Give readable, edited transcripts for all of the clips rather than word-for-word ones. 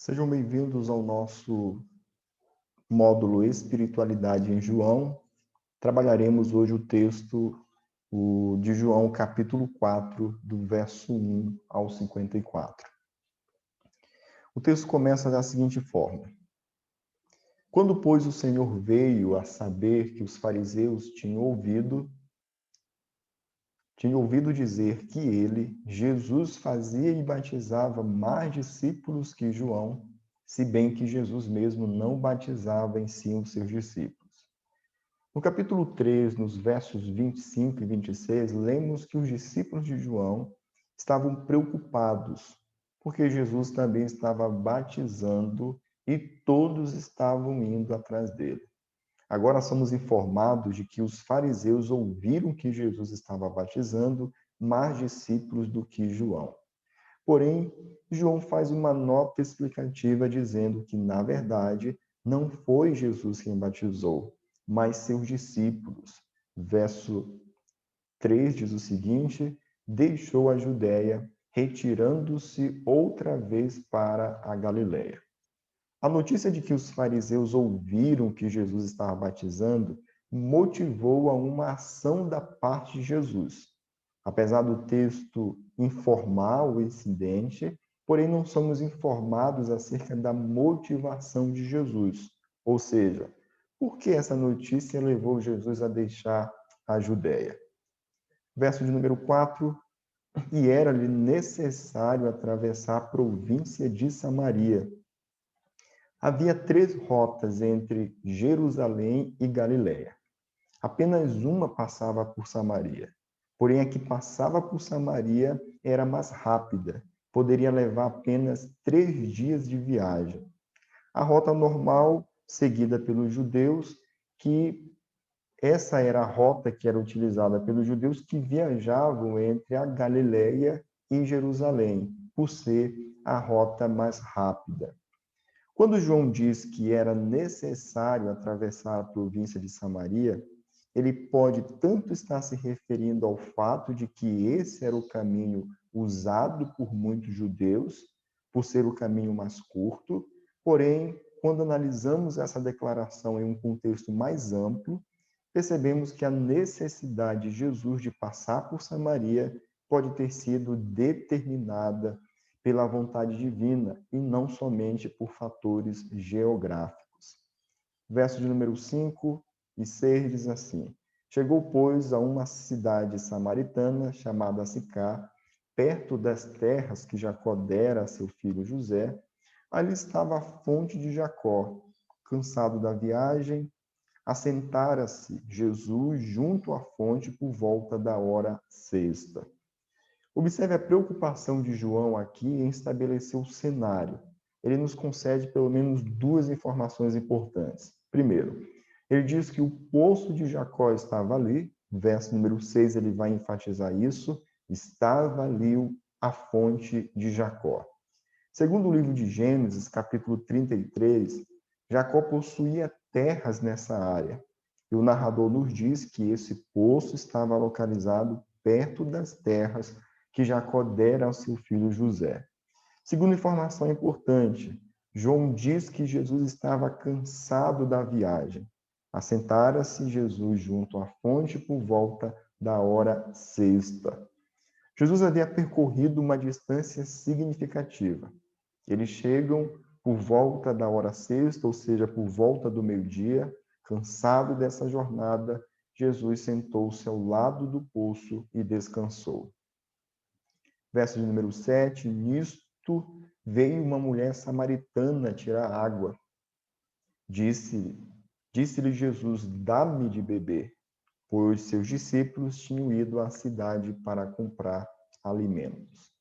Sejam bem-vindos ao nosso módulo Espiritualidade em João. Trabalharemos hoje o texto de João, capítulo 4, do verso 1 ao 54. O texto começa da seguinte forma: Quando, pois, o Senhor veio a saber que os fariseus tinham ouvido dizer que ele, Jesus, fazia e batizava mais discípulos que João, se bem que Jesus mesmo não batizava em si os seus discípulos. No capítulo 3, nos versos 25 e 26, lemos que os discípulos de João estavam preocupados, porque Jesus também estava batizando e todos estavam indo atrás dele. Agora somos informados de que os fariseus ouviram que Jesus estava batizando mais discípulos do que João. Porém, João faz uma nota explicativa dizendo que, na verdade, não foi Jesus quem batizou, mas seus discípulos. Verso 3 diz o seguinte: deixou a Judéia, retirando-se outra vez para a Galiléia. A notícia de que os fariseus ouviram que Jesus estava batizando motivou a uma ação da parte de Jesus. Apesar do texto informar o incidente, porém não somos informados acerca da motivação de Jesus. Ou seja, por que essa notícia levou Jesus a deixar a Judéia? Verso de número 4: E era-lhe necessário atravessar a província de Samaria. Havia 3 rotas entre Jerusalém e Galiléia. Apenas uma passava por Samaria. Porém, a que passava por Samaria era mais rápida. Poderia levar apenas 3 dias de viagem. A rota normal, seguida pelos judeus, que essa era a rota que era utilizada pelos judeus que viajavam entre a Galiléia e Jerusalém, por ser a rota mais rápida. Quando João diz que era necessário atravessar a província de Samaria, ele pode tanto estar se referindo ao fato de que esse era o caminho usado por muitos judeus, por ser o caminho mais curto, porém, quando analisamos essa declaração em um contexto mais amplo, percebemos que a necessidade de Jesus de passar por Samaria pode ter sido determinada pela vontade divina e não somente por fatores geográficos. Verso de número 5 e 6 diz assim: Chegou, pois, a uma cidade samaritana chamada Sicar, perto das terras que Jacó dera a seu filho José. Ali estava a fonte de Jacó. Cansado da viagem, assentara-se Jesus junto à fonte por volta da hora sexta. Observe a preocupação de João aqui em estabelecer o cenário. Ele nos concede pelo menos 2 informações importantes. Primeiro, ele diz que o poço de Jacó estava ali, verso número 6 ele vai enfatizar isso, estava ali a fonte de Jacó. Segundo o livro de Gênesis, capítulo 33, Jacó possuía terras nessa área. E o narrador nos diz que esse poço estava localizado perto das terras que Jacó dera ao seu filho José. Segunda informação importante, João diz que Jesus estava cansado da viagem. Assentara-se Jesus junto à fonte por volta da hora sexta. Jesus havia percorrido uma distância significativa. Eles chegam por volta da hora sexta, ou seja, por volta do meio-dia. Cansado dessa jornada, Jesus sentou-se ao lado do poço e descansou. Verso de número 7, nisto veio uma mulher samaritana tirar água. Disse-lhe Jesus, dá-me de beber, pois seus discípulos tinham ido à cidade para comprar alimentos.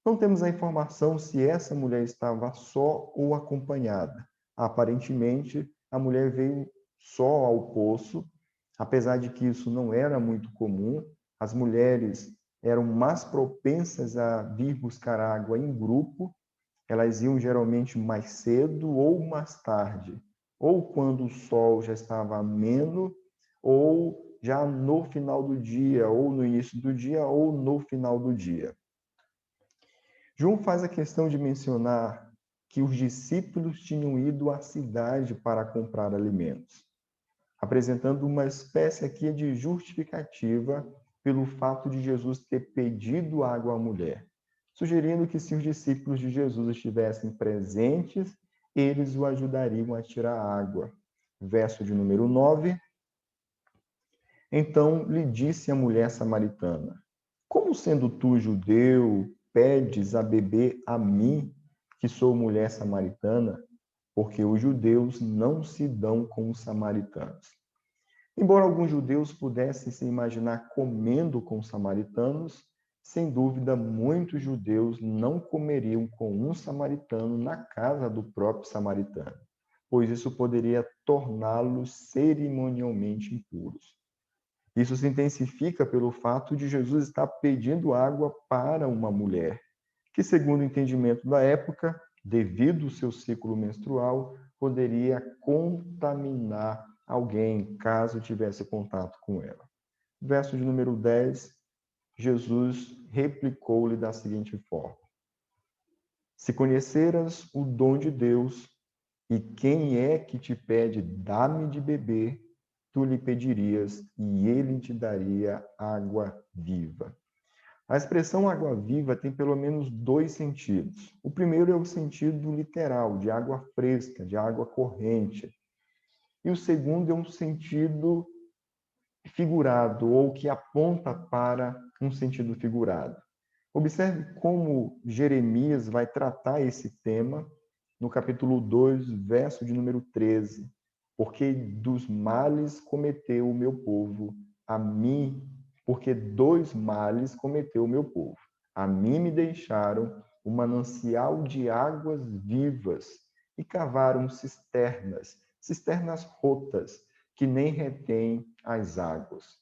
Não temos a informação se essa mulher estava só ou acompanhada. Aparentemente, a mulher veio só ao poço, apesar de que isso não era muito comum. As mulheres eram mais propensas a vir buscar água em grupo, elas iam geralmente mais cedo ou mais tarde, ou quando o sol já estava ameno, ou já no final do dia, ou no início do dia, ou no final do dia. João faz a questão de mencionar que os discípulos tinham ido à cidade para comprar alimentos, apresentando uma espécie aqui de justificativa pelo fato de Jesus ter pedido água à mulher, sugerindo que se os discípulos de Jesus estivessem presentes, eles o ajudariam a tirar água. Verso de número 9. Então lhe disse a mulher samaritana: como sendo tu judeu, pedes a beber a mim, que sou mulher samaritana? Porque os judeus não se dão com os samaritanos. Embora alguns judeus pudessem se imaginar comendo com os samaritanos, sem dúvida muitos judeus não comeriam com um samaritano na casa do próprio samaritano, pois isso poderia torná-los cerimonialmente impuros. Isso se intensifica pelo fato de Jesus estar pedindo água para uma mulher, que, segundo o entendimento da época, devido ao seu ciclo menstrual, poderia contaminar alguém caso tivesse contato com ela. Verso de número 10, Jesus replicou-lhe da seguinte forma: se conheceras o dom de Deus e quem é que te pede, dá-me de beber, tu lhe pedirias e ele te daria água viva. A expressão água viva tem pelo menos dois sentidos. O primeiro é o sentido literal, de água fresca, de água corrente. E o segundo é um sentido figurado, ou que aponta para um sentido figurado. Observe como Jeremias vai tratar esse tema no capítulo 2, verso de número 13. Porque dos males cometeu o meu povo, a mim, porque dois males cometeu o meu povo. A mim me deixaram o manancial de águas vivas e cavaram cisternas rotas, que nem retêm as águas.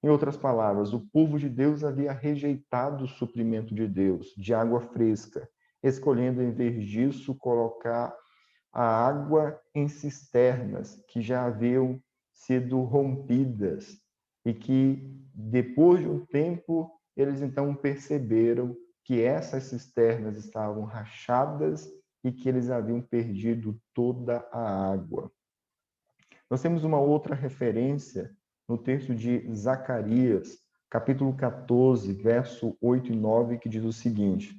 Em outras palavras, o povo de Deus havia rejeitado o suprimento de Deus, de água fresca, escolhendo, em vez disso, colocar a água em cisternas que já haviam sido rompidas e que, depois de um tempo, eles então perceberam que essas cisternas estavam rachadas e que eles haviam perdido toda a água. Nós temos uma outra referência no texto de Zacarias, capítulo 14, verso 8 e 9, que diz o seguinte: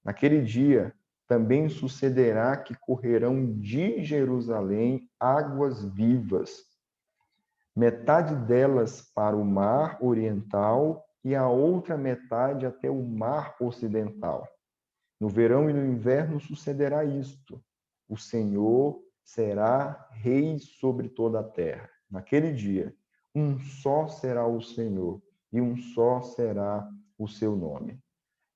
naquele dia também sucederá que correrão de Jerusalém águas vivas, metade delas para o mar oriental e a outra metade até o mar ocidental. No verão e no inverno sucederá isto: o Senhor será rei sobre toda a terra. Naquele dia, um só será o Senhor e um só será o seu nome.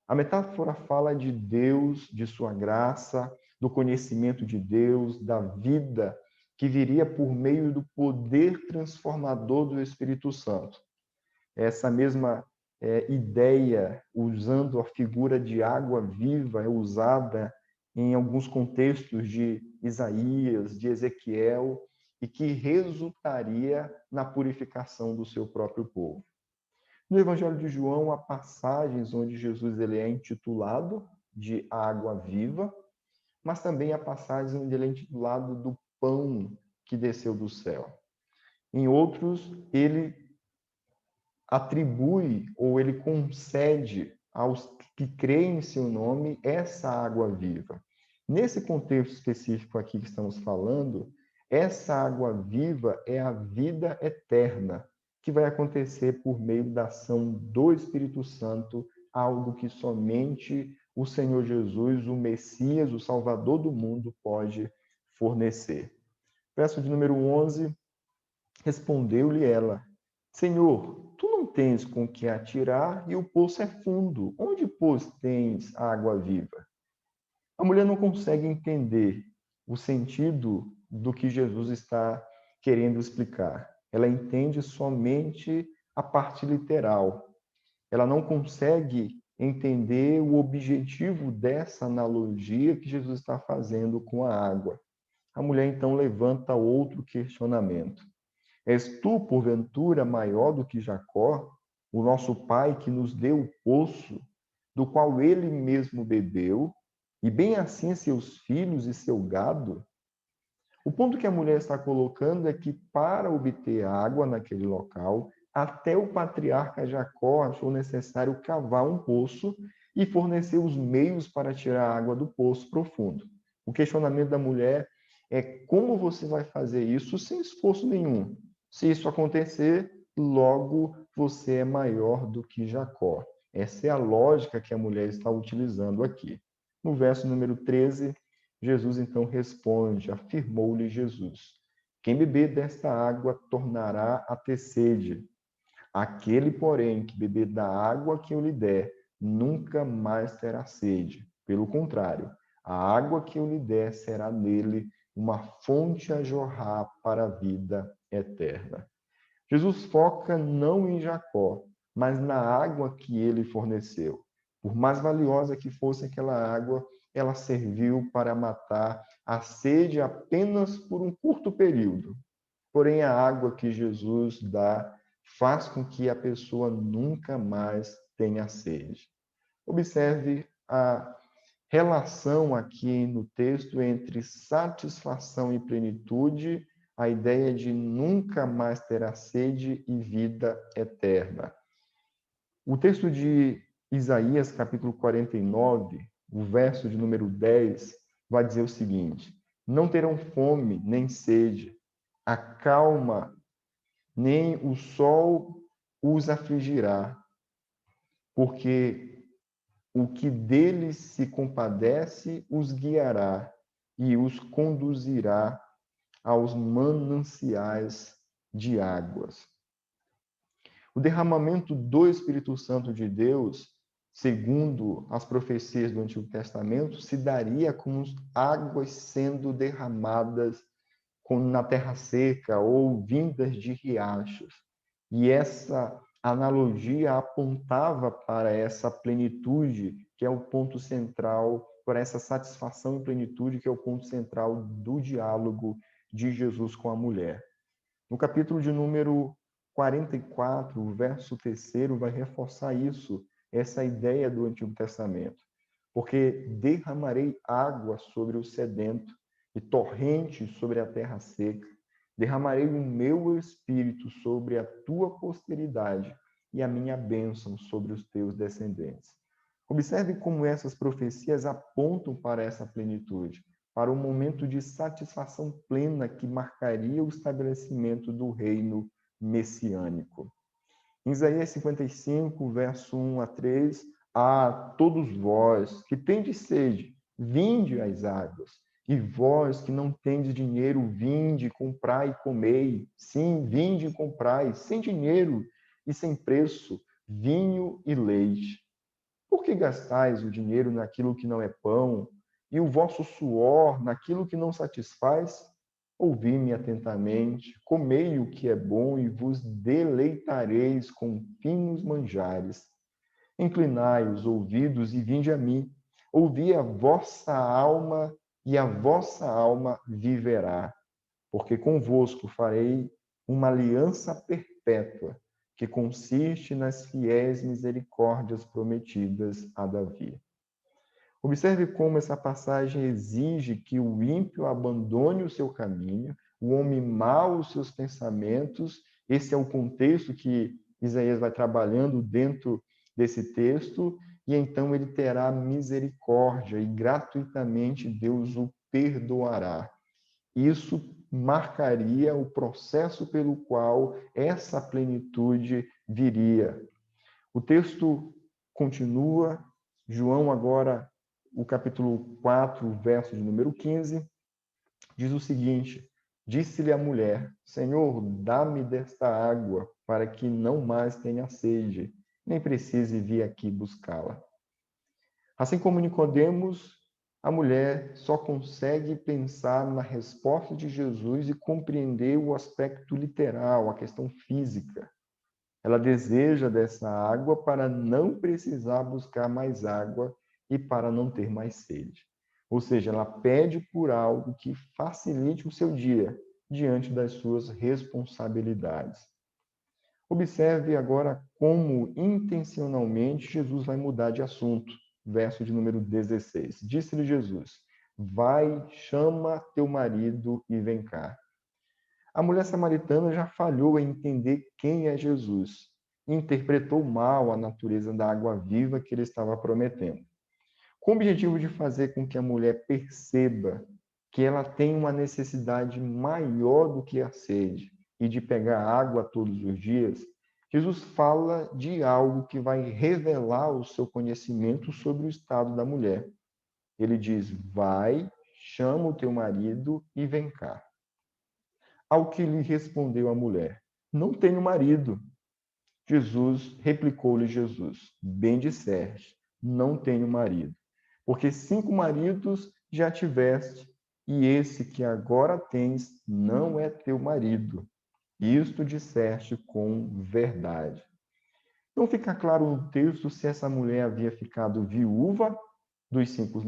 A metáfora fala de Deus, de sua graça, do conhecimento de Deus, da vida que viria por meio do poder transformador do Espírito Santo. Essa mesma ideia, usando a figura de água viva, é usada em alguns contextos de Isaías, de Ezequiel, e que resultaria na purificação do seu próprio povo. No Evangelho de João, há passagens onde Jesus ele é intitulado de água viva, mas também há passagens onde ele é intitulado do pão que desceu do céu. Em outros, ele atribui ou ele concede aos que creem em seu nome essa água viva. Nesse contexto específico aqui que estamos falando, essa água viva é a vida eterna, que vai acontecer por meio da ação do Espírito Santo, algo que somente o Senhor Jesus, o Messias, o Salvador do mundo, pode fornecer. Verso de número 11, respondeu-lhe ela: Senhor, tu não tens com que atirar e o poço é fundo. Onde, pois, tens água viva? A mulher não consegue entender o sentido do que Jesus está querendo explicar. Ela entende somente a parte literal. Ela não consegue entender o objetivo dessa analogia que Jesus está fazendo com a água. A mulher então levanta outro questionamento. És tu, porventura, maior do que Jacó, o nosso pai que nos deu o poço, do qual ele mesmo bebeu, e bem assim seus filhos e seu gado? O ponto que a mulher está colocando é que, para obter água naquele local, até o patriarca Jacó achou necessário cavar um poço e fornecer os meios para tirar a água do poço profundo. O questionamento da mulher é como você vai fazer isso sem esforço nenhum? Se isso acontecer, logo você é maior do que Jacó. Essa é a lógica que a mulher está utilizando aqui. No verso número 13, Jesus então responde, afirmou-lhe Jesus: quem beber desta água tornará a ter sede. Aquele, porém, que beber da água que eu lhe der, nunca mais terá sede. Pelo contrário, a água que eu lhe der será nele uma fonte a jorrar para a vida eterna. Jesus foca não em Jacó, mas na água que ele forneceu. Por mais valiosa que fosse aquela água, ela serviu para matar a sede apenas por um curto período. Porém, a água que Jesus dá faz com que a pessoa nunca mais tenha sede. Observe a relação aqui no texto entre satisfação e plenitude, a ideia de nunca mais terá sede e vida eterna. O texto de Isaías, capítulo 49, o verso de número 10, vai dizer o seguinte: não terão fome nem sede, a calma nem o sol os afligirá, porque o que deles se compadece os guiará e os conduzirá aos mananciais de águas. O derramamento do Espírito Santo de Deus, segundo as profecias do Antigo Testamento, se daria como águas sendo derramadas na terra seca ou vindas de riachos. E essa analogia apontava para essa plenitude, que é o ponto central, para essa satisfação e plenitude, que é o ponto central do diálogo de Jesus com a mulher. No capítulo de número 44, o verso 3 vai reforçar isso, essa ideia do Antigo Testamento. Porque derramarei água sobre o sedento e torrentes sobre a terra seca. Derramarei o meu espírito sobre a tua posteridade e a minha bênção sobre os teus descendentes. Observe como essas profecias apontam para essa plenitude, para o momento de satisfação plena que marcaria o estabelecimento do reino messiânico. Em Isaías 55, verso 1 a 3, a todos vós que tendes sede, vinde às águas. E vós que não tendes dinheiro, vinde, comprai e comei. Sim, vinde e comprai, sem dinheiro e sem preço, vinho e leite. Por que gastais o dinheiro naquilo que não é pão, e o vosso suor naquilo que não satisfaz? Ouvi-me atentamente, comei o que é bom e vos deleitareis com finos manjares. Inclinai os ouvidos e vinde a mim. Ouvi a vossa alma e a vossa alma viverá. Porque convosco farei uma aliança perpétua, que consiste nas fiéis misericórdias prometidas a Davi. Observe como essa passagem exige que o ímpio abandone o seu caminho, o homem mau os seus pensamentos. Esse é o contexto que Isaías vai trabalhando dentro desse texto, e então ele terá misericórdia e gratuitamente Deus o perdoará. Isso marcaria o processo pelo qual essa plenitude viria. O texto continua, João agora, o capítulo 4, verso de número 15, diz o seguinte: disse-lhe a mulher: Senhor, dá-me desta água, para que não mais tenha sede, nem precise vir aqui buscá-la. Assim como Nicodemos, a mulher só consegue pensar na resposta de Jesus e compreender o aspecto literal, a questão física. Ela deseja dessa água para não precisar buscar mais água e para não ter mais sede. Ou seja, ela pede por algo que facilite o seu dia diante das suas responsabilidades. Observe agora como intencionalmente Jesus vai mudar de assunto. verso de número 16. Disse-lhe Jesus: vai, chama teu marido e vem cá. A mulher samaritana já falhou em entender quem é Jesus e interpretou mal a natureza da água viva que ele estava prometendo. Com o objetivo de fazer com que a mulher perceba que ela tem uma necessidade maior do que a sede e de pegar água todos os dias, Jesus fala de algo que vai revelar o seu conhecimento sobre o estado da mulher. Ele diz: vai, chama o teu marido e vem cá. Ao que lhe respondeu a mulher: não tenho marido. Replicou-lhe Jesus: bem disseste, não tenho marido. Porque 5 maridos já tiveste, e esse que agora tens não é teu marido. Isto disseste com verdade. Não fica claro no texto se essa mulher havia ficado viúva dos cinco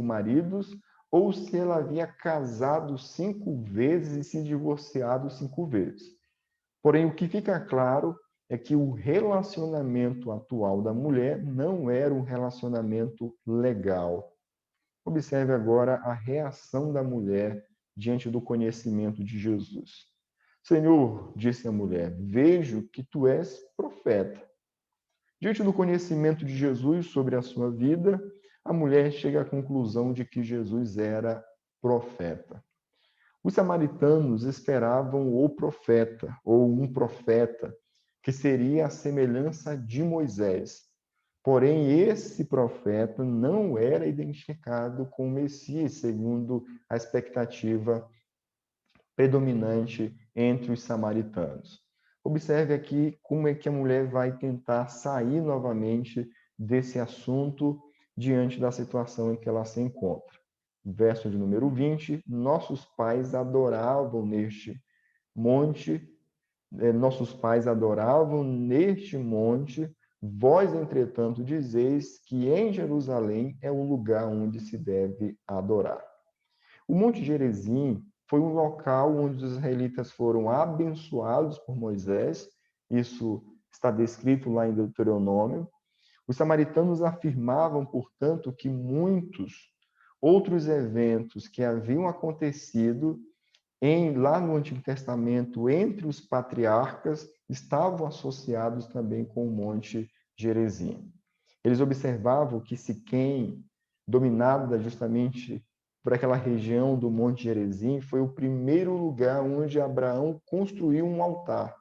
maridos, ou se ela havia casado 5 vezes e se divorciado 5 vezes. Porém, o que fica claro é que o relacionamento atual da mulher não era um relacionamento legal. Observe agora a reação da mulher diante do conhecimento de Jesus. Senhor, disse a mulher, vejo que tu és profeta. Diante do conhecimento de Jesus sobre a sua vida, a mulher chega à conclusão de que Jesus era profeta. Os samaritanos esperavam o profeta, ou um profeta, que seria a semelhança de Moisés. Porém, esse profeta não era identificado com o Messias, segundo a expectativa predominante entre os samaritanos. Observe aqui como é que a mulher vai tentar sair novamente desse assunto diante da situação em que ela se encontra. Verso de número 20, nossos pais adoravam neste monte, vós, entretanto, dizeis que em Jerusalém é o lugar onde se deve adorar. O Monte Gerizim foi um local onde os israelitas foram abençoados por Moisés, isso está descrito lá em Deuteronômio. Os samaritanos afirmavam, portanto, que muitos outros eventos que haviam acontecido lá no Antigo Testamento entre os patriarcas estavam associados também com o Monte Gerizim. Eles observavam que Siquém, dominada justamente por aquela região do Monte Gerizim, foi o primeiro lugar onde Abraão construiu um altar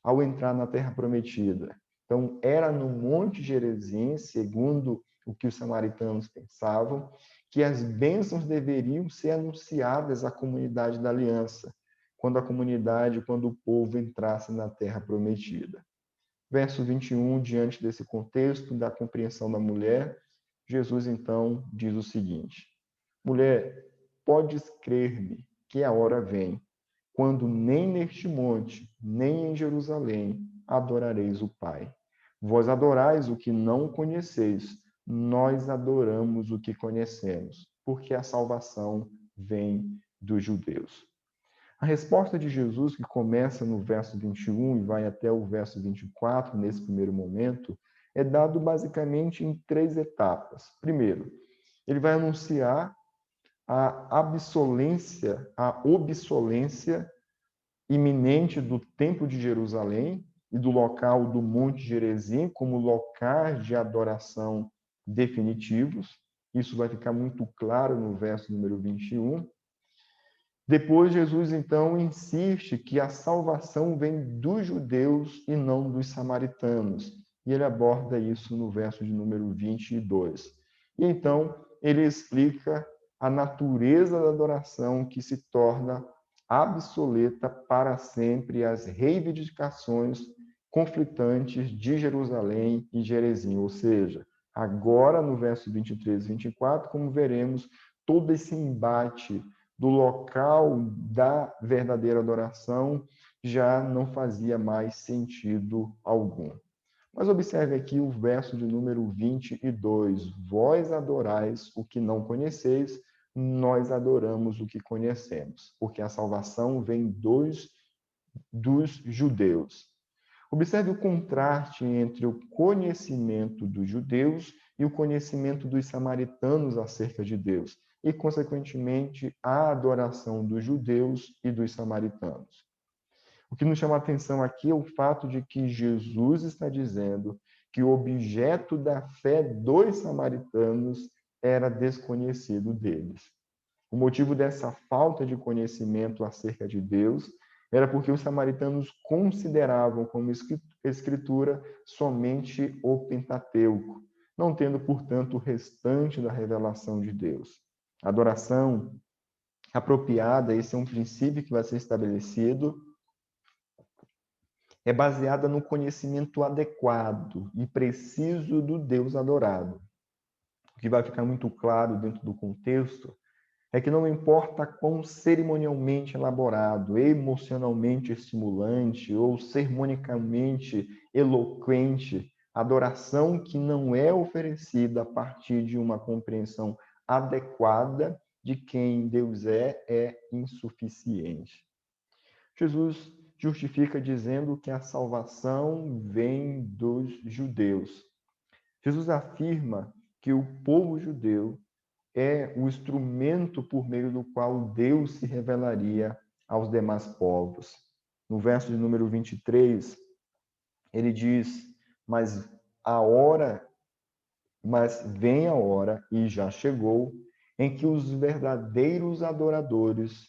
ao entrar na Terra Prometida. Então, era no Monte Gerizim, segundo o que os samaritanos pensavam, que as bênçãos deveriam ser anunciadas à comunidade da aliança, quando o povo entrasse na Terra Prometida. Verso 21, diante desse contexto da compreensão da mulher, Jesus então diz o seguinte: mulher, podes crer-me que a hora vem, quando nem neste monte, nem em Jerusalém adorareis o Pai. Vós adorais o que não conheceis, nós adoramos o que conhecemos, porque a salvação vem dos judeus. A resposta de Jesus, que começa no verso 21 e vai até o verso 24, nesse primeiro momento, é dado basicamente em 3 etapas. Primeiro, ele vai anunciar a obsolência iminente do Templo de Jerusalém e do local do Monte Gerizim como locais de adoração definitivos. Isso vai ficar muito claro no verso número 21. Depois, Jesus, então, insiste que a salvação vem dos judeus e não dos samaritanos. E ele aborda isso no verso de número 22. E então, ele explica a natureza da adoração que se torna obsoleta para sempre as reivindicações conflitantes de Jerusalém e Gerizim. Ou seja, agora no verso 23 e 24, como veremos, todo esse embate do local da verdadeira adoração já não fazia mais sentido algum. Mas observe aqui o verso de número 22. Vós adorais o que não conheceis, nós adoramos o que conhecemos, porque a salvação vem dos judeus. Observe o contraste entre o conhecimento dos judeus e o conhecimento dos samaritanos acerca de Deus, e, consequentemente, a adoração dos judeus e dos samaritanos. O que nos chama a atenção aqui é o fato de que Jesus está dizendo que o objeto da fé dos samaritanos era desconhecido deles. O motivo dessa falta de conhecimento acerca de Deus era porque os samaritanos consideravam como escritura somente o Pentateuco, não tendo, portanto, o restante da revelação de Deus. A adoração apropriada, esse é um princípio que vai ser estabelecido, é baseada no conhecimento adequado e preciso do Deus adorado. O que vai ficar muito claro dentro do contexto é que não importa quão cerimonialmente elaborado, emocionalmente estimulante ou sermonicamente eloquente, a adoração que não é oferecida a partir de uma compreensão adequada de quem Deus é insuficiente. Jesus justifica dizendo que a salvação vem dos judeus. Jesus afirma que o povo judeu é o instrumento por meio do qual Deus se revelaria aos demais povos. No verso de número 23, ele diz: mas vem a hora, e já chegou, em que os verdadeiros adoradores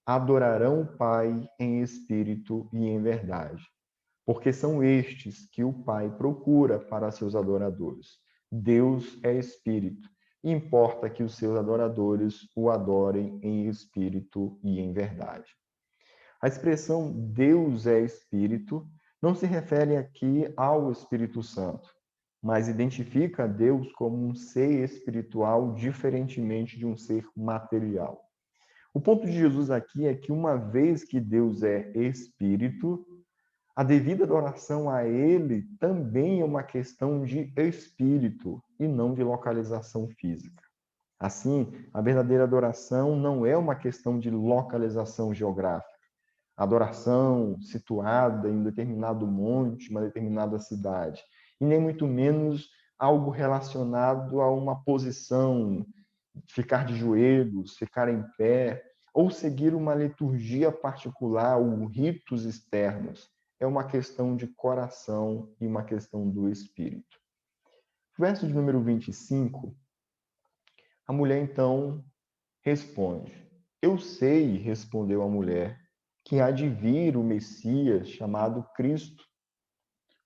adorarão o Pai em espírito e em verdade, porque são estes que o Pai procura para seus adoradores. Deus é espírito, e importa que os seus adoradores o adorem em espírito e em verdade. A expressão Deus é espírito não se refere aqui ao Espírito Santo, mas identifica Deus como um ser espiritual diferentemente de um ser material. O ponto de Jesus aqui é que, uma vez que Deus é espírito, a devida adoração a Ele também é uma questão de espírito e não de localização física. Assim, a verdadeira adoração não é uma questão de localização geográfica. A adoração situada em um determinado monte, uma determinada cidade, e nem muito menos algo relacionado a uma posição, ficar de joelhos, ficar em pé, ou seguir uma liturgia particular ou ritos externos. É uma questão de coração e uma questão do espírito. Verso de número 25, a mulher então responde: eu sei, respondeu a mulher, que há de vir o Messias chamado Cristo.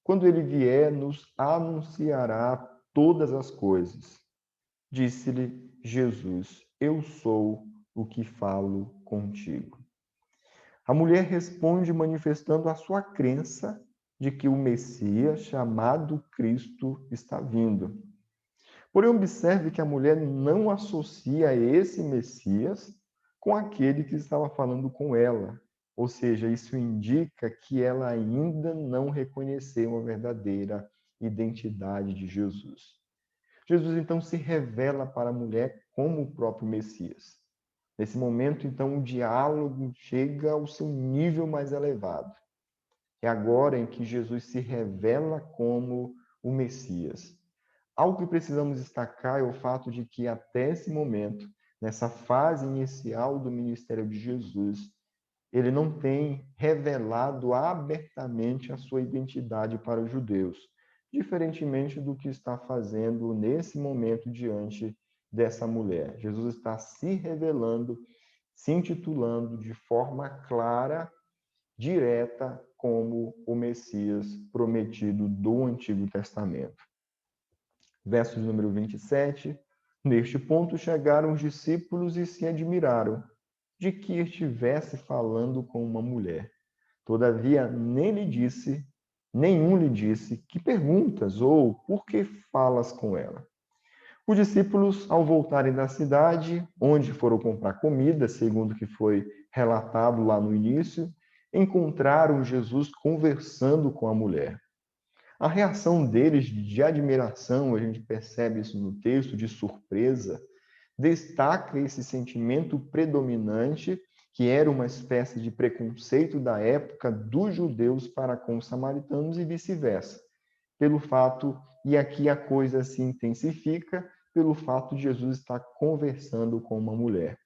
Quando ele vier, nos anunciará todas as coisas. Disse-lhe Jesus: eu sou o que falo contigo. A mulher responde manifestando a sua crença de que o Messias, chamado Cristo, está vindo. Porém, observe que a mulher não associa esse Messias com aquele que estava falando com ela. Ou seja, isso indica que ela ainda não reconheceu a verdadeira identidade de Jesus. Jesus, então, se revela para a mulher como o próprio Messias. Nesse momento, então, o diálogo chega ao seu nível mais elevado. É agora em que Jesus se revela como o Messias. Algo que precisamos destacar é o fato de que, até esse momento, nessa fase inicial do ministério de Jesus, ele não tem revelado abertamente a sua identidade para os judeus, diferentemente do que está fazendo nesse momento diante dessa mulher. Jesus está se revelando, se intitulando de forma clara, direta, como o Messias prometido do Antigo Testamento. Verso número 27. Neste ponto chegaram os discípulos e se admiraram de que estivesse falando com uma mulher. Todavia, nenhum lhe disse, que perguntas ou por que falas com ela? Os discípulos, ao voltarem da cidade, onde foram comprar comida, segundo o que foi relatado lá no início, encontraram Jesus conversando com a mulher. A reação deles de admiração, a gente percebe isso no texto, de surpresa, destaca esse sentimento predominante que era uma espécie de preconceito da época dos judeus para com os samaritanos e vice-versa. Pelo fato, e aqui a coisa se intensifica, pelo fato de Jesus estar conversando com uma mulher.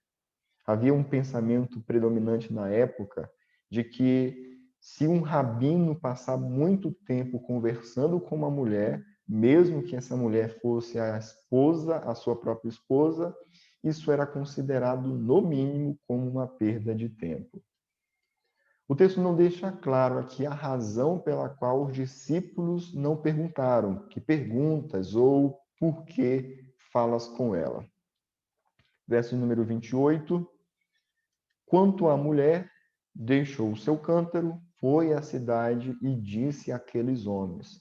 Havia um pensamento predominante na época de que se um rabino passar muito tempo conversando com uma mulher, mesmo que essa mulher fosse a esposa, a sua própria esposa, isso era considerado, no mínimo, como uma perda de tempo. O texto não deixa claro aqui a razão pela qual os discípulos não perguntaram, que perguntas ou por que falas com ela. Verso número 28. Quanto à mulher, deixou o seu cântaro, foi à cidade e disse àqueles homens: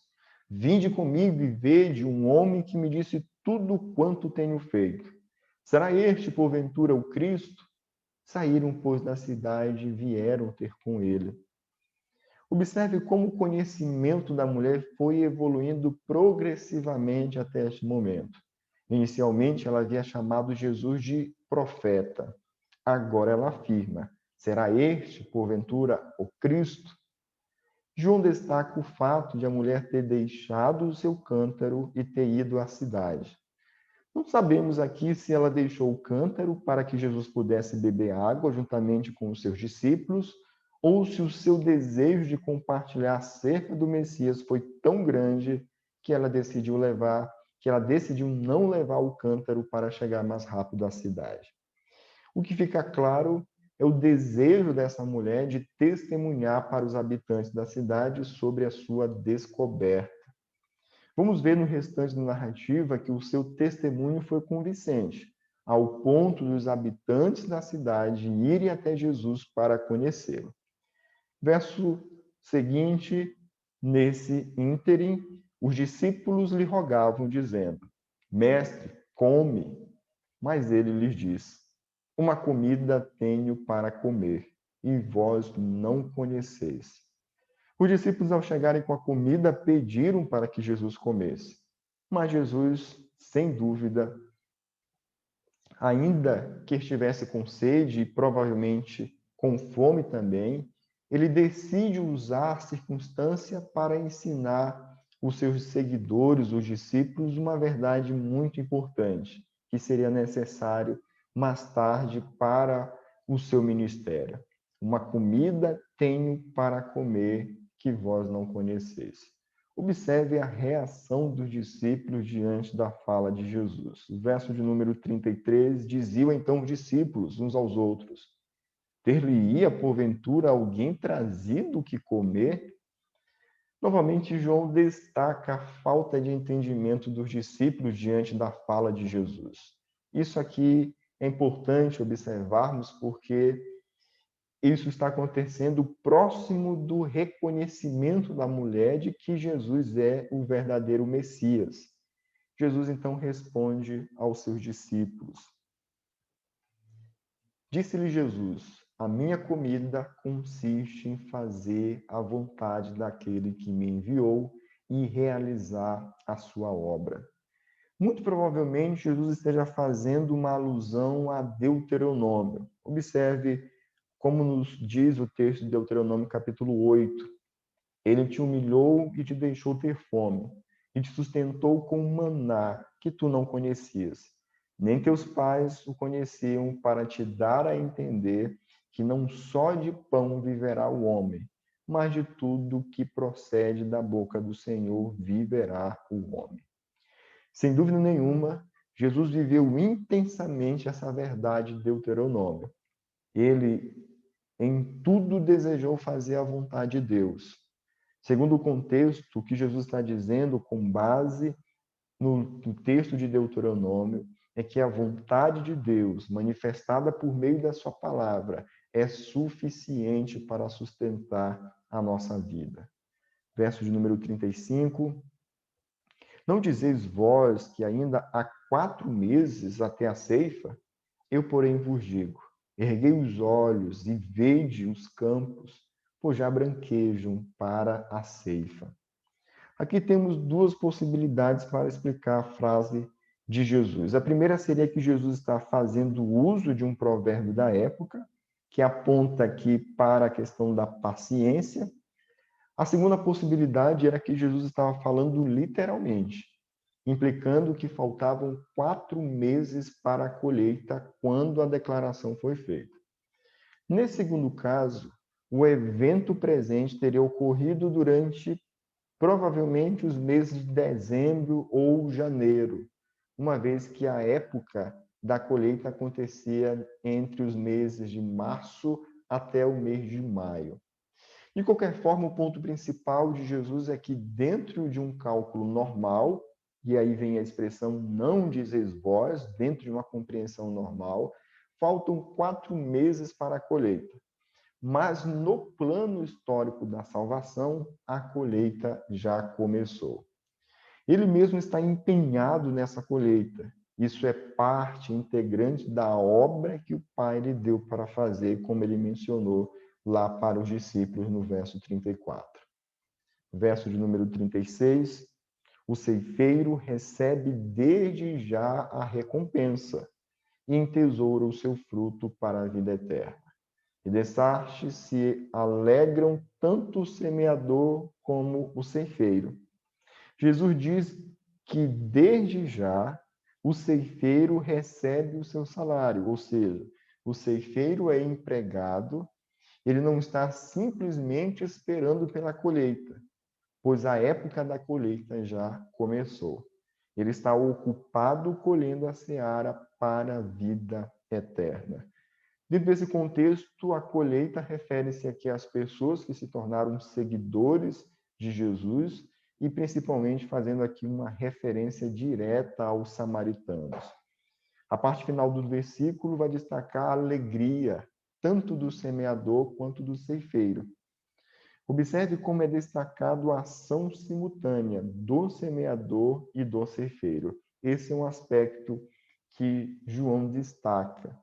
Vinde comigo e vede um homem que me disse tudo quanto tenho feito. Será este, porventura, o Cristo? Saíram, pois, da cidade e vieram ter com ele. Observe como o conhecimento da mulher foi evoluindo progressivamente até este momento. Inicialmente, ela havia chamado Jesus de profeta. Agora ela afirma: será este, porventura, o Cristo? João destaca o fato de a mulher ter deixado o seu cântaro e ter ido à cidade. Não sabemos aqui se ela deixou o cântaro para que Jesus pudesse beber água juntamente com os seus discípulos, ou se o seu desejo de compartilhar acerca do Messias foi tão grande que ela decidiu não levar o cântaro para chegar mais rápido à cidade. O que fica claro é o desejo dessa mulher de testemunhar para os habitantes da cidade sobre a sua descoberta. Vamos ver no restante da narrativa que o seu testemunho foi convincente, ao ponto dos habitantes da cidade irem até Jesus para conhecê-lo. Verso seguinte, nesse ínterim, os discípulos lhe rogavam, dizendo: Mestre, come. Mas ele lhes disse: Uma comida tenho para comer, e vós não conheceis. Os discípulos, ao chegarem com a comida, pediram para que Jesus comesse. Mas Jesus, sem dúvida, ainda que estivesse com sede e provavelmente com fome também, ele decide usar a circunstância para ensinar os seus seguidores, os discípulos, uma verdade muito importante, que seria necessário mais tarde para o seu ministério. Uma comida tenho para comer que vós não conheceis. Observe a reação dos discípulos diante da fala de Jesus. O verso de número 33, diziam então os discípulos uns aos outros: Ter-lhe-ia, porventura, alguém trazido o que comer? Novamente, João destaca a falta de entendimento dos discípulos diante da fala de Jesus. Isso aqui é importante observarmos porque isso está acontecendo próximo do reconhecimento da mulher de que Jesus é o verdadeiro Messias. Jesus então responde aos seus discípulos. Disse-lhe Jesus: A minha comida consiste em fazer a vontade daquele que me enviou e realizar a sua obra. Muito provavelmente Jesus esteja fazendo uma alusão a Deuteronômio. Observe como nos diz o texto de Deuteronômio capítulo 8. Ele te humilhou e te deixou ter fome, e te sustentou com maná que tu não conhecias. Nem teus pais o conheciam, para te dar a entender que não só de pão viverá o homem, mas de tudo que procede da boca do Senhor viverá o homem. Sem dúvida nenhuma, Jesus viveu intensamente essa verdade de Deuteronômio. Ele em tudo desejou fazer a vontade de Deus. Segundo o contexto, o que Jesus está dizendo, com base no texto de Deuteronômio, é que a vontade de Deus, manifestada por meio da sua palavra, é suficiente para sustentar a nossa vida. Verso de número 35. Não dizeis vós que ainda há 4 meses até a ceifa? Eu, porém, vos digo: erguei os olhos e vede os campos, pois já branquejam para a ceifa. Aqui temos 2 possibilidades para explicar a frase de Jesus. A primeira seria que Jesus está fazendo uso de um provérbio da época, que aponta aqui para a questão da paciência. A segunda possibilidade era que Jesus estava falando literalmente, implicando que faltavam 4 meses para a colheita quando a declaração foi feita. Nesse segundo caso, o evento presente teria ocorrido durante provavelmente os meses de dezembro ou janeiro, uma vez que a época da colheita acontecia entre os meses de março até o mês de maio. De qualquer forma, o ponto principal de Jesus é que dentro de um cálculo normal, e aí vem a expressão não dizes vós, dentro de uma compreensão normal, faltam 4 meses para a colheita. Mas no plano histórico da salvação, a colheita já começou. Ele mesmo está empenhado nessa colheita. Isso é parte integrante da obra que o Pai lhe deu para fazer, como ele mencionou lá para os discípulos no verso 34. Verso de número 36, o ceifeiro recebe desde já a recompensa e entesoura o seu fruto para a vida eterna. E dessarte se alegram tanto o semeador como o ceifeiro. Jesus diz que desde já o ceifeiro recebe o seu salário, ou seja, o ceifeiro é empregado, ele não está simplesmente esperando pela colheita, pois a época da colheita já começou. Ele está ocupado colhendo a seara para a vida eterna. Dentro desse contexto, a colheita refere-se aqui às pessoas que se tornaram seguidores de Jesus e principalmente fazendo aqui uma referência direta aos samaritanos. A parte final do versículo vai destacar a alegria, tanto do semeador quanto do ceifeiro. Observe como é destacado a ação simultânea do semeador e do ceifeiro. Esse é um aspecto que João destaca.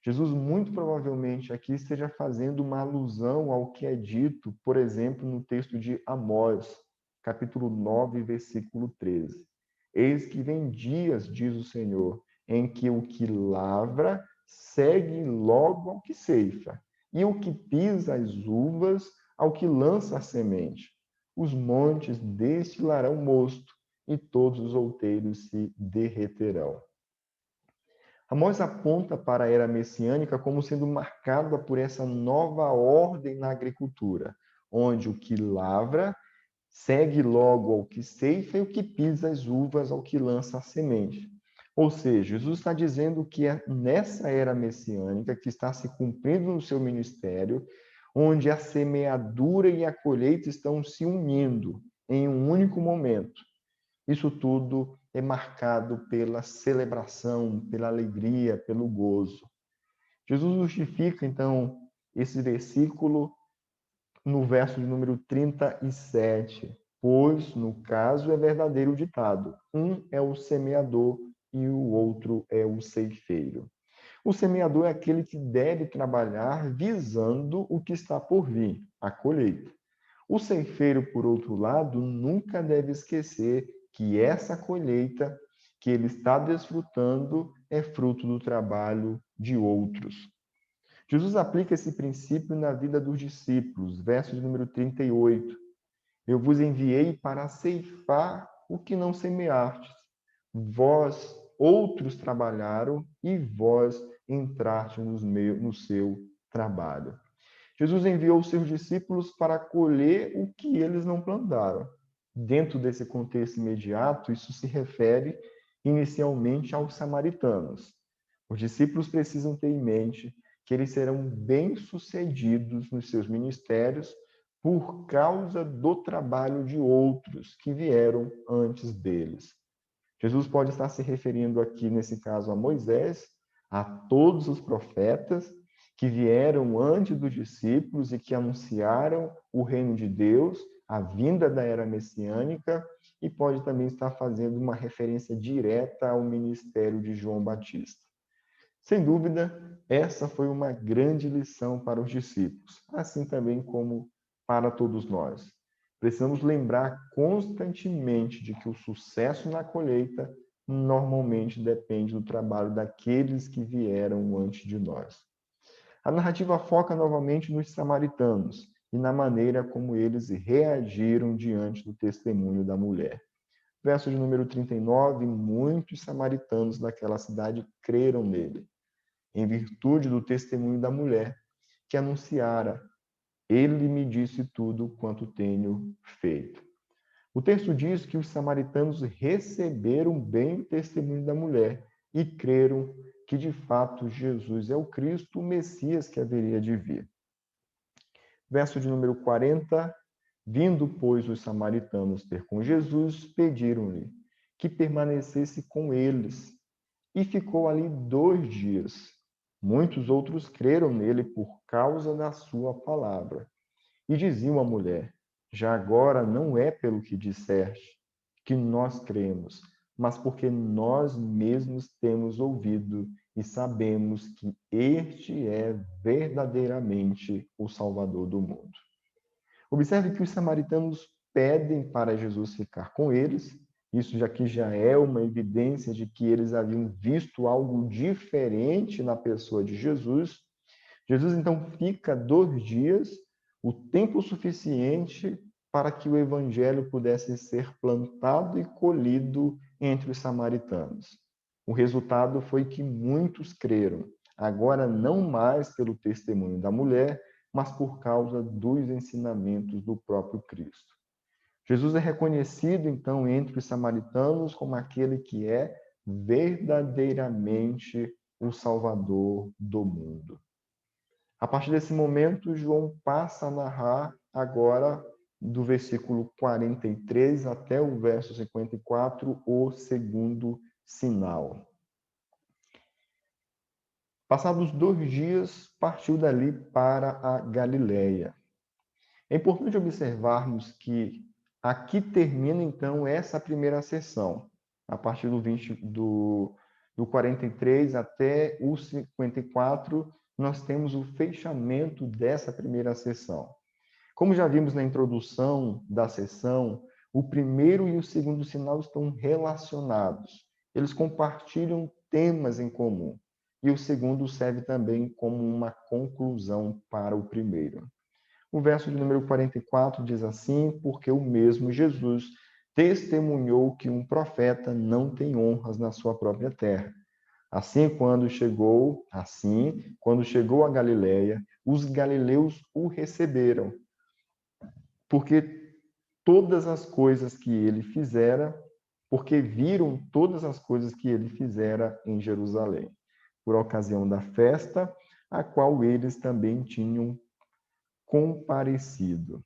Jesus, muito provavelmente, aqui esteja fazendo uma alusão ao que é dito, por exemplo, no texto de Amós, capítulo 9, versículo 13. Eis que vem dias, diz o Senhor, em que o que lavra segue logo ao que ceifa, e o que pisa as uvas ao que lança a semente. Os montes destilarão mosto, e todos os outeiros se derreterão. Amós aponta para a era messiânica como sendo marcada por essa nova ordem na agricultura, onde o que lavra segue logo ao que ceifa e o que pisa as uvas ao que lança a semente. Ou seja, Jesus está dizendo que é nessa era messiânica que está se cumprindo no seu ministério, onde a semeadura e a colheita estão se unindo em um único momento. Isso tudo é marcado pela celebração, pela alegria, pelo gozo. Jesus justifica, então, esse versículo no verso de número 37, pois, no caso, é verdadeiro o ditado: um é o semeador e o outro é o ceifeiro. O semeador é aquele que deve trabalhar visando o que está por vir, a colheita. O ceifeiro, por outro lado, nunca deve esquecer que essa colheita que ele está desfrutando é fruto do trabalho de outros. Jesus aplica esse princípio na vida dos discípulos, verso de número 38. Eu vos enviei para ceifar o que não semeastes. Vós, outros trabalharam e vós entrastes no seu trabalho. Jesus enviou os seus discípulos para colher o que eles não plantaram. Dentro desse contexto imediato, isso se refere inicialmente aos samaritanos. Os discípulos precisam ter em mente que eles serão bem-sucedidos nos seus ministérios por causa do trabalho de outros que vieram antes deles. Jesus pode estar se referindo aqui, nesse caso, a Moisés, a todos os profetas que vieram antes dos discípulos e que anunciaram o reino de Deus, a vinda da era messiânica, e pode também estar fazendo uma referência direta ao ministério de João Batista. Sem dúvida, essa foi uma grande lição para os discípulos, assim também como para todos nós. Precisamos lembrar constantemente de que o sucesso na colheita normalmente depende do trabalho daqueles que vieram antes de nós. A narrativa foca novamente nos samaritanos e na maneira como eles reagiram diante do testemunho da mulher. Verso de número 39, muitos samaritanos daquela cidade creram nele, em virtude do testemunho da mulher, que anunciara: ele me disse tudo quanto tenho feito. O texto diz que os samaritanos receberam bem o testemunho da mulher e creram que, de fato, Jesus é o Cristo, o Messias que haveria de vir. Verso de número 40. Vindo, pois, os samaritanos ter com Jesus, pediram-lhe que permanecesse com eles. E ficou ali 2 dias. Muitos outros creram nele por causa da sua palavra. E diziam à mulher: já agora não é pelo que disseste que nós cremos, mas porque nós mesmos temos ouvido e sabemos que este é verdadeiramente o Salvador do mundo. Observe que os samaritanos pedem para Jesus ficar com eles. Isso já é uma evidência de que eles haviam visto algo diferente na pessoa de Jesus. Jesus, então, fica 2 dias, o tempo suficiente para que o evangelho pudesse ser plantado e colhido entre os samaritanos. O resultado foi que muitos creram, agora não mais pelo testemunho da mulher, mas por causa dos ensinamentos do próprio Cristo. Jesus é reconhecido, então, entre os samaritanos como aquele que é verdadeiramente o Salvador do mundo. A partir desse momento, João passa a narrar agora, do versículo 43 até o verso 54, o segundo sinal. Passados 2 dias, partiu dali para a Galileia. É importante observarmos que aqui termina, então, essa primeira sessão. A partir do 43 até o 54, nós temos o fechamento dessa primeira sessão. Como já vimos na introdução da sessão, o primeiro e o segundo sinal estão relacionados. Eles compartilham temas em comum. E o segundo serve também como uma conclusão para o primeiro. O verso de número 44 diz assim: porque o mesmo Jesus testemunhou que um profeta não tem honras na sua própria terra. Quando chegou a Galileia, os galileus o receberam, porque todas as coisas que ele fizera, porque viram todas as coisas que ele fizera em Jerusalém, por ocasião da festa, a qual eles também tinham comparecido.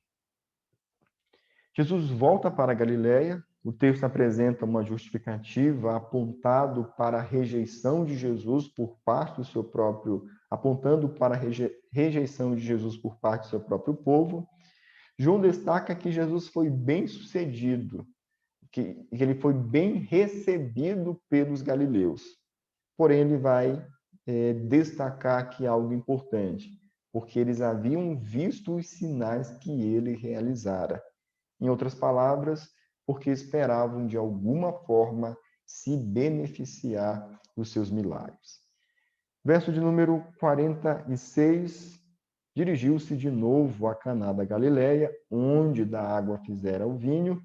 Jesus volta para a Galileia. O texto apresenta uma justificativa apontado para a rejeição de Jesus por parte do seu próprio, apontando para a rejeição de Jesus por parte do seu próprio povo. João destaca que Jesus foi bem-sucedido, que ele foi bem recebido pelos galileus. Porém, ele vai destacar aqui algo importante, porque eles haviam visto os sinais que ele realizara. Em outras palavras, porque esperavam de alguma forma se beneficiar dos seus milagres. Verso de número 46, dirigiu-se de novo a Caná da Galileia, onde da água fizera o vinho.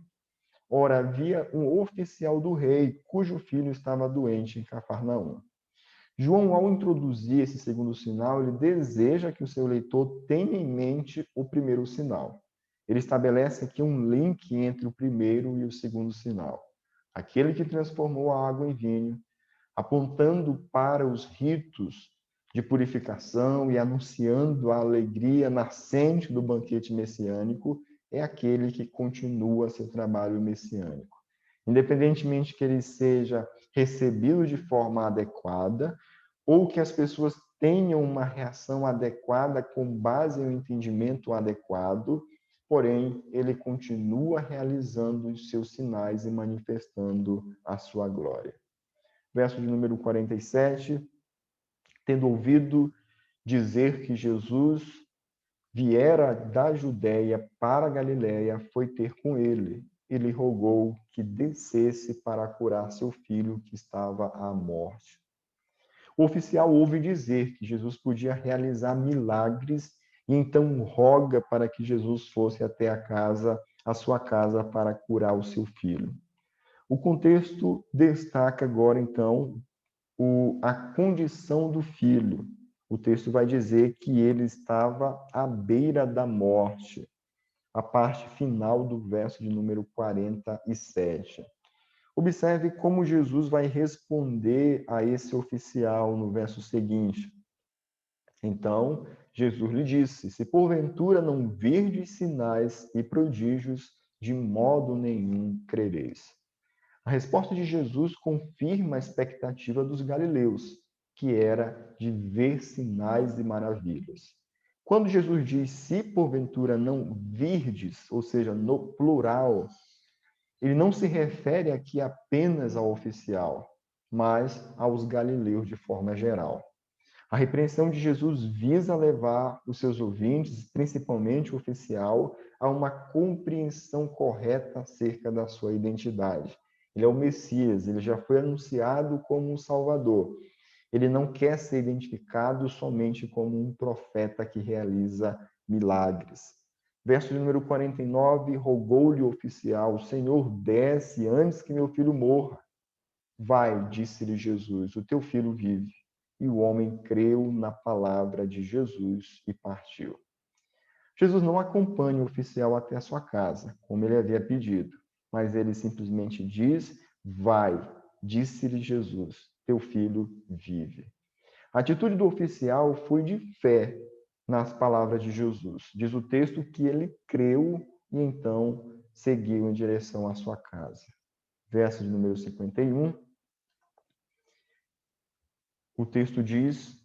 Ora, havia um oficial do rei, cujo filho estava doente em Cafarnaum. João, ao introduzir esse segundo sinal, ele deseja que o seu leitor tenha em mente o primeiro sinal. Ele estabelece aqui um link entre o primeiro e o segundo sinal. Aquele que transformou a água em vinho, apontando para os ritos de purificação e anunciando a alegria nascente do banquete messiânico, é aquele que continua seu trabalho messiânico. Independentemente que ele seja recebido de forma adequada ou que as pessoas tenham uma reação adequada com base em um entendimento adequado, porém, ele continua realizando os seus sinais e manifestando a sua glória. Verso de número 47, tendo ouvido dizer que Jesus viera da Judéia para a Galiléia, foi ter com ele. Ele rogou que descesse para curar seu filho que estava à morte. O oficial ouve dizer que Jesus podia realizar milagres e então roga para que Jesus fosse até a sua casa, para curar o seu filho. O contexto destaca agora, então, a condição do filho. O texto vai dizer que ele estava à beira da morte, a parte final do verso de número 47. Observe como Jesus vai responder a esse oficial no verso seguinte. Então, Jesus lhe disse: se porventura não virdes sinais e prodígios, de modo nenhum crereis. A resposta de Jesus confirma a expectativa dos galileus, que era de ver sinais e maravilhas. Quando Jesus diz se porventura não virdes, ou seja, no plural, ele não se refere aqui apenas ao oficial, mas aos galileus de forma geral. A repreensão de Jesus visa levar os seus ouvintes, principalmente o oficial, a uma compreensão correta acerca da sua identidade. Ele é o Messias, ele já foi anunciado como um Salvador. Ele não quer ser identificado somente como um profeta que realiza milagres. Verso número 49, rogou-lhe o oficial: Senhor, desce antes que meu filho morra. Vai, disse-lhe Jesus, o teu filho vive. E o homem creu na palavra de Jesus e partiu. Jesus não acompanha o oficial até a sua casa, como ele havia pedido, mas ele simplesmente diz: vai, disse-lhe Jesus, teu filho vive. A atitude do oficial foi de fé nas palavras de Jesus. Diz o texto que ele creu e então seguiu em direção à sua casa. Verso de número 51. O texto diz: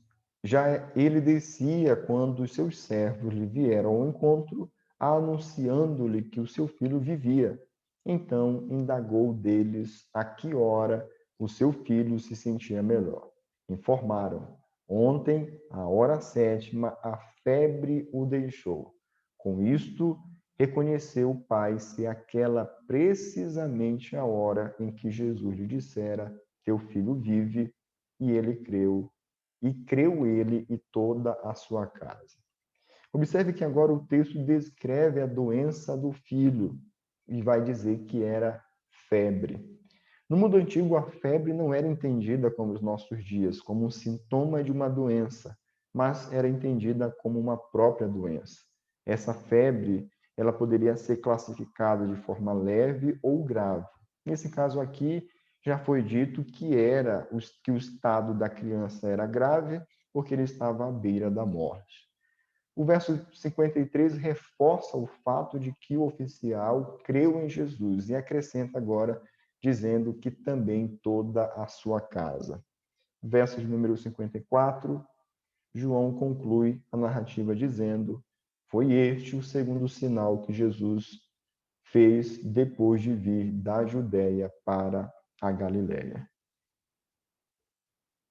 já ele descia quando os seus servos lhe vieram ao encontro, anunciando-lhe que o seu filho vivia. Então indagou deles a que hora o seu filho se sentia melhor. Informaram: ontem, à hora 7ª, a febre o deixou. Com isto, reconheceu o pai ser aquela precisamente a hora em que Jesus lhe dissera: teu filho vive, e ele creu, e creu ele e toda a sua casa. Observe que agora o texto descreve a doença do filho e vai dizer que era febre. No mundo antigo, a febre não era entendida como os nossos dias, como um sintoma de uma doença, mas era entendida como uma própria doença. Essa febre, ela poderia ser classificada de forma leve ou grave. Nesse caso aqui, já foi dito que o estado da criança era grave, porque ele estava à beira da morte. O verso 53 reforça o fato de que o oficial creu em Jesus e acrescenta agora, dizendo que também toda a sua casa. Verso de número 54, João conclui a narrativa dizendo: foi este o segundo sinal que Jesus fez depois de vir da Judéia para a Galiléia.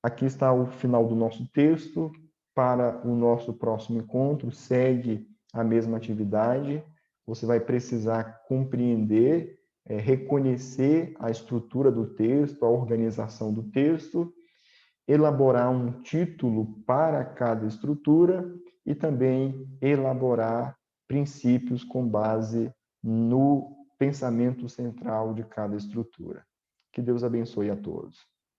Aqui está o final do nosso texto. Para o nosso próximo encontro, segue a mesma atividade. Você vai precisar compreender, reconhecer a estrutura do texto, a organização do texto, elaborar um título para cada estrutura e também elaborar princípios com base no pensamento central de cada estrutura. Que Deus abençoe a todos.